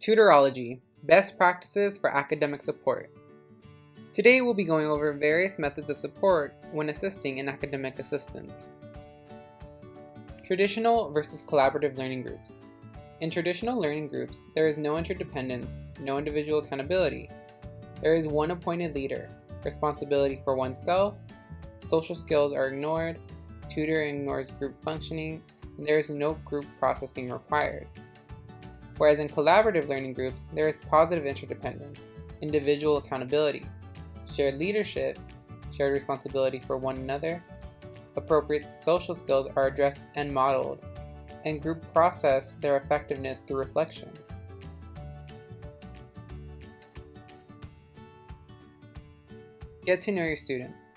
Tutorology, best practices for academic support. Today we'll be going over various methods of support when assisting in academic assistance. Traditional versus collaborative learning groups. In traditional learning groups, there is no interdependence, no individual accountability. There is one appointed leader, responsibility for oneself, social skills are ignored, tutor ignores group functioning, and there is no group processing required. Whereas in collaborative learning groups, there is positive interdependence, individual accountability, shared leadership, shared responsibility for one another, appropriate social skills are addressed and modeled, and group process their effectiveness through reflection. Get to know your students.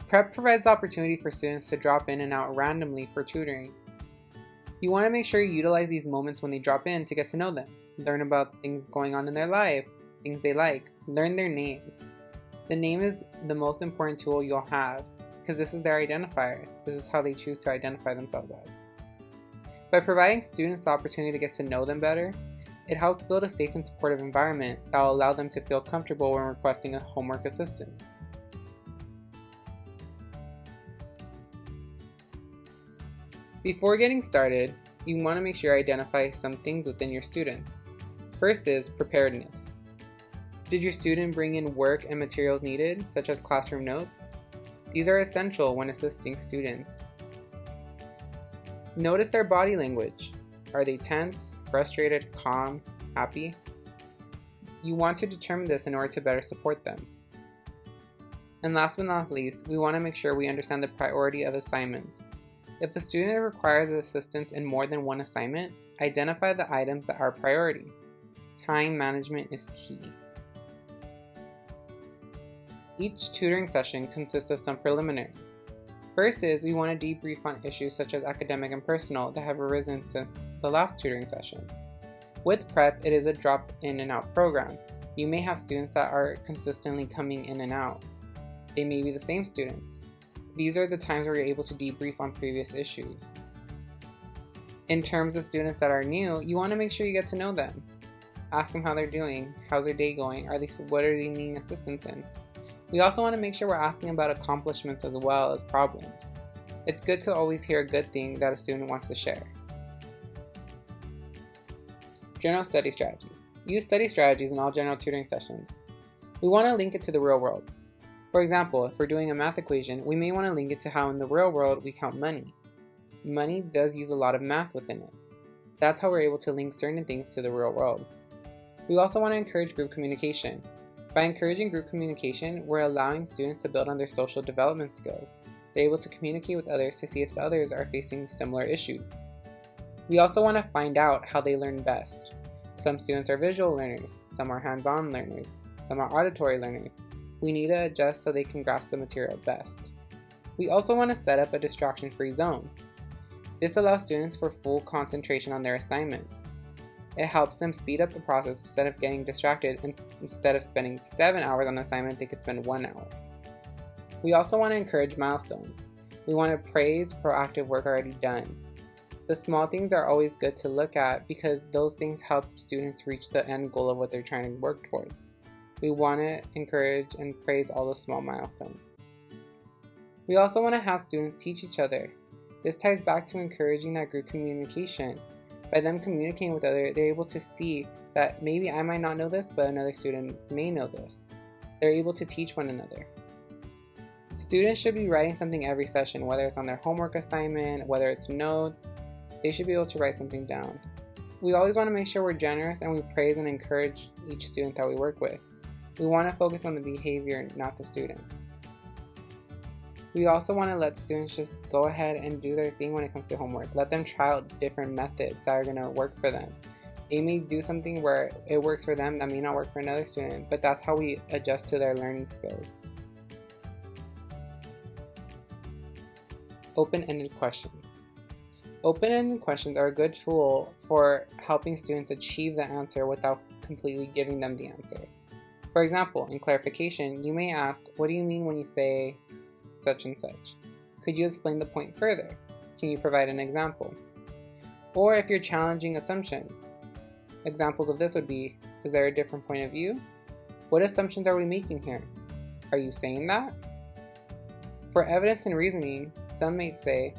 PREP provides the opportunity for students to drop in and out randomly for tutoring. You want to make sure you utilize these moments when they drop in to get to know them, learn about things going on in their life, things they like, learn their names. The name is the most important tool you'll have because this is their identifier. This is how they choose to identify themselves as. By providing students the opportunity to get to know them better, it helps build a safe and supportive environment that will allow them to feel comfortable when requesting a homework assistance. Before getting started, you want to make sure you identify some things within your students. First is preparedness. Did your student bring in work and materials needed, such as classroom notes? These are essential when assisting students. Notice their body language. Are they tense, frustrated, calm, happy? You want to determine this in order to better support them. And last but not least, we want to make sure we understand the priority of assignments. If the student requires assistance in more than one assignment, identify the items that are priority. Time management is key. Each tutoring session consists of some preliminaries. First is we want to debrief on issues such as academic and personal that have arisen since the last tutoring session. With PREP, it is a drop in and out program. You may have students that are consistently coming in and out. They may be the same students. These are the times where you're able to debrief on previous issues. In terms of students that are new, you want to make sure you get to know them. Ask them how they're doing, how's their day going, what are they needing assistance in. We also want to make sure we're asking about accomplishments as well as problems. It's good to always hear a good thing that a student wants to share. General study strategies. Use study strategies in all general tutoring sessions. We want to link it to the real world. For example, if we're doing a math equation, we may want to link it to how in the real world we count money. Money does use a lot of math within it. That's how we're able to link certain things to the real world. We also want to encourage group communication. By encouraging group communication, we're allowing students to build on their social development skills. They're able to communicate with others to see if others are facing similar issues. We also want to find out how they learn best. Some students are visual learners, some are hands-on learners, some are auditory learners. We need to adjust so they can grasp the material best. We also want to set up a distraction-free zone. This allows students for full concentration on their assignments. It helps them speed up the process instead of getting distracted, and instead of spending 7 hours on an assignment, they could spend 1 hour. We also want to encourage milestones. We want to praise proactive work already done. The small things are always good to look at because those things help students reach the end goal of what they're trying to work towards. We want to encourage and praise all the small milestones. We also want to have students teach each other. This ties back to encouraging that group communication. By them communicating with others, they're able to see that maybe I might not know this, but another student may know this. They're able to teach one another. Students should be writing something every session, whether it's on their homework assignment, whether it's notes. They should be able to write something down. We always want to make sure we're generous and we praise and encourage each student that we work with. We want to focus on the behavior, not the student. We also want to let students just go ahead and do their thing when it comes to homework. Let them try out different methods that are going to work for them. They may do something where it works for them that may not work for another student, but that's how we adjust to their learning skills. Open-ended questions. Open-ended questions are a good tool for helping students achieve the answer without completely giving them the answer. For example, in clarification, you may ask, what do you mean when you say such and such? Could you explain the point further? Can you provide an example? Or if you're challenging assumptions, Examples of this would be, is there a different point of view? What assumptions are we making here? Are you saying that? For evidence and reasoning, some may say,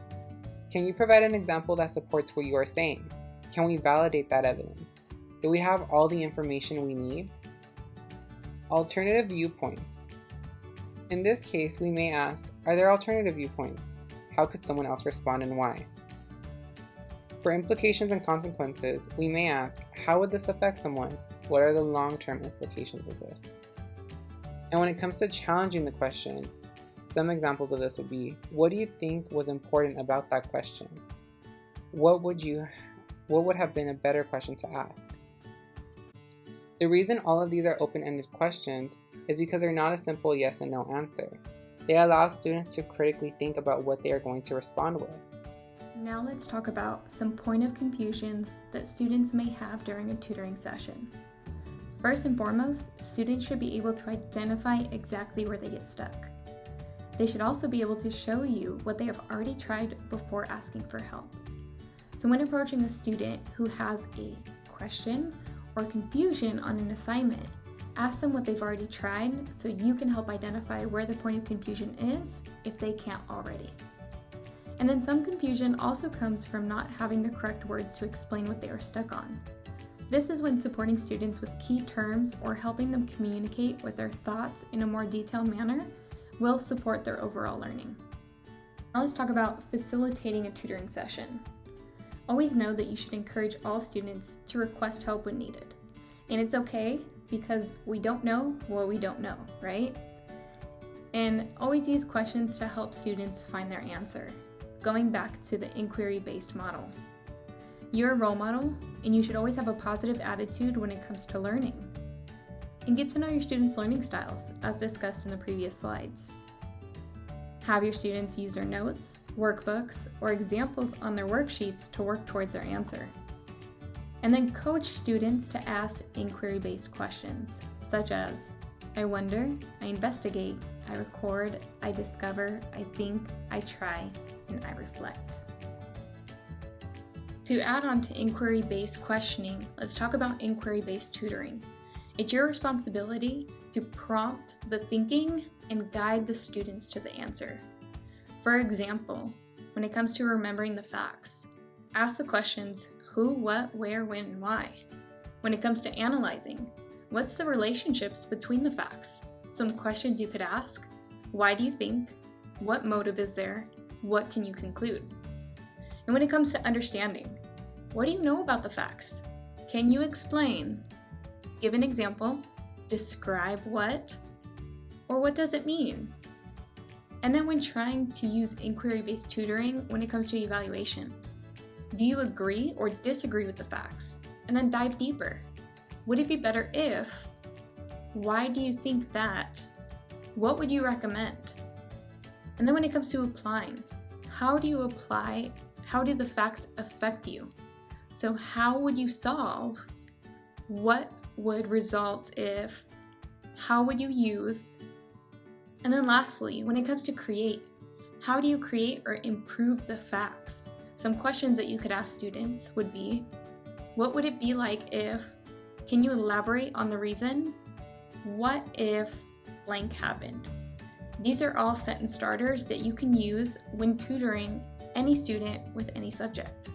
can you provide an example that supports what you are saying? Can we validate that evidence? Do we have all the information we need? Alternative viewpoints. In this case, we may ask, are there alternative viewpoints? How could someone else respond and why? For implications and consequences, we may ask, how would this affect someone? What are the long-term implications of this? And when it comes to challenging the question, some examples of this would be, what do you think was important about that question? What would have been a better question to ask? The reason all of these are open-ended questions is because they're not a simple yes and no answer. They allow students to critically think about what they are going to respond with. Now let's talk about some point of confusions that students may have during a tutoring session. First and foremost, students should be able to identify exactly where they get stuck. They should also be able to show you what they have already tried before asking for help. So when approaching a student who has a question or confusion on an assignment, ask them what they've already tried so you can help identify where the point of confusion is if they can't already. And then some confusion also comes from not having the correct words to explain what they are stuck on. This is when supporting students with key terms or helping them communicate with their thoughts in a more detailed manner will support their overall learning. Now let's talk about facilitating a tutoring session. Always know that you should encourage all students to request help when needed. And it's okay because we don't know what we don't know, right? And always use questions to help students find their answer, going back to the inquiry-based model. You're a role model, and you should always have a positive attitude when it comes to learning. And get to know your students' learning styles, as discussed in the previous slides. Have your students use their notes, workbooks, or examples on their worksheets to work towards their answer. And then coach students to ask inquiry-based questions, such as, I wonder, I investigate, I record, I discover, I think, I try, and I reflect. To add on to inquiry-based questioning, let's talk about inquiry-based tutoring. It's your responsibility to prompt the thinking and guide the students to the answer. For example, when it comes to remembering the facts, ask the questions who, what, where, when, and why. When it comes to analyzing, what's the relationships between the facts? Some questions you could ask: why do you think? What motive is there? What can you conclude? And when it comes to understanding, what do you know about the facts? Can you explain? Give an example, describe what, or what does it mean? And then when trying to use inquiry-based tutoring when it comes to evaluation, do you agree or disagree with the facts? And then dive deeper. Would it be better if? Why do you think that? What would you recommend? And then when it comes to applying, how do you apply? How do the facts affect you? So how would you solve? What would result if? How would you use? And then lastly, when it comes to create, how do you create or improve the facts? Some questions that you could ask students would be, what would it be like if? Can you elaborate on the reason? What if blank happened? These are all sentence starters that you can use when tutoring any student with any subject.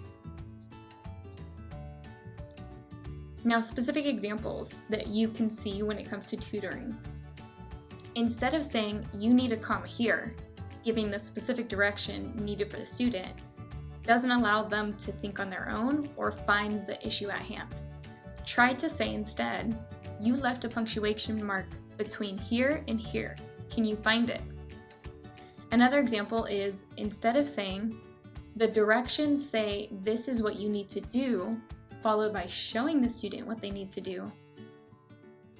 Now, specific examples that you can see when it comes to tutoring. Instead of saying, you need a comma here, giving the specific direction needed for the student, doesn't allow them to think on their own or find the issue at hand. Try to say instead, you left a punctuation mark between here and here. Can you find it? Another example is, instead of saying, the directions say this is what you need to do, followed by showing the student what they need to do,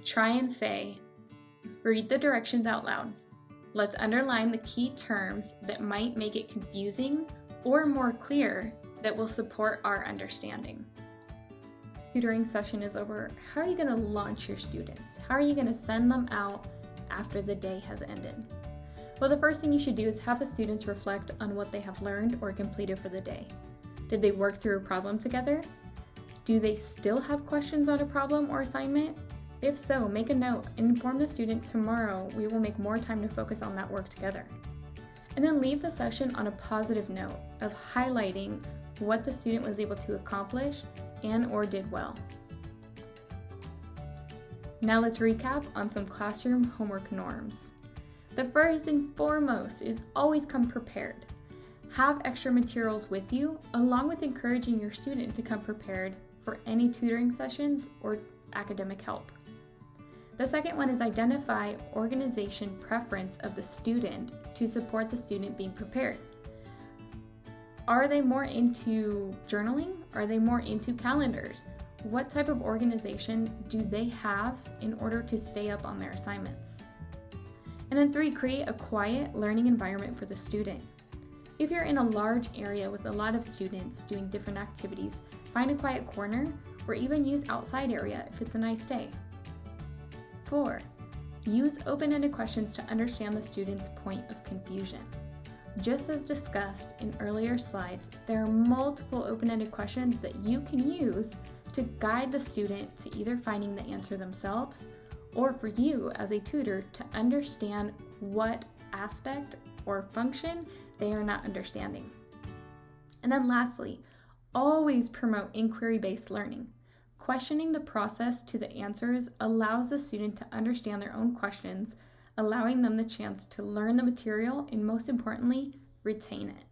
try and say, read the directions out loud. Let's underline the key terms that might make it confusing or more clear that will support our understanding. Tutoring session is over. How are you going to launch your students? How are you going to send them out after the day has ended? Well, the first thing you should do is have the students reflect on what they have learned or completed for the day. Did they work through a problem together? Do they still have questions on a problem or assignment? If so, make a note and inform the student tomorrow. We will make more time to focus on that work together. And then leave the session on a positive note of highlighting what the student was able to accomplish and or did well. Now let's recap on some classroom homework norms. The first and foremost is always come prepared. Have extra materials with you, along with encouraging your student to come prepared for any tutoring sessions or academic help. The second one is identify organization preference of the student to support the student being prepared. Are they more into journaling? Are they more into calendars? What type of organization do they have in order to stay up on their assignments? And then 3, create a quiet learning environment for the student. If you're in a large area with a lot of students doing different activities, find a quiet corner or even use outside area if it's a nice day. 4, use open-ended questions to understand the student's point of confusion. Just as discussed in earlier slides, there are multiple open-ended questions that you can use to guide the student to either finding the answer themselves or for you as a tutor to understand what aspect or function they are not understanding. And then lastly, always promote inquiry-based learning. Questioning the process to the answers allows the student to understand their own questions, allowing them the chance to learn the material and most importantly, retain it.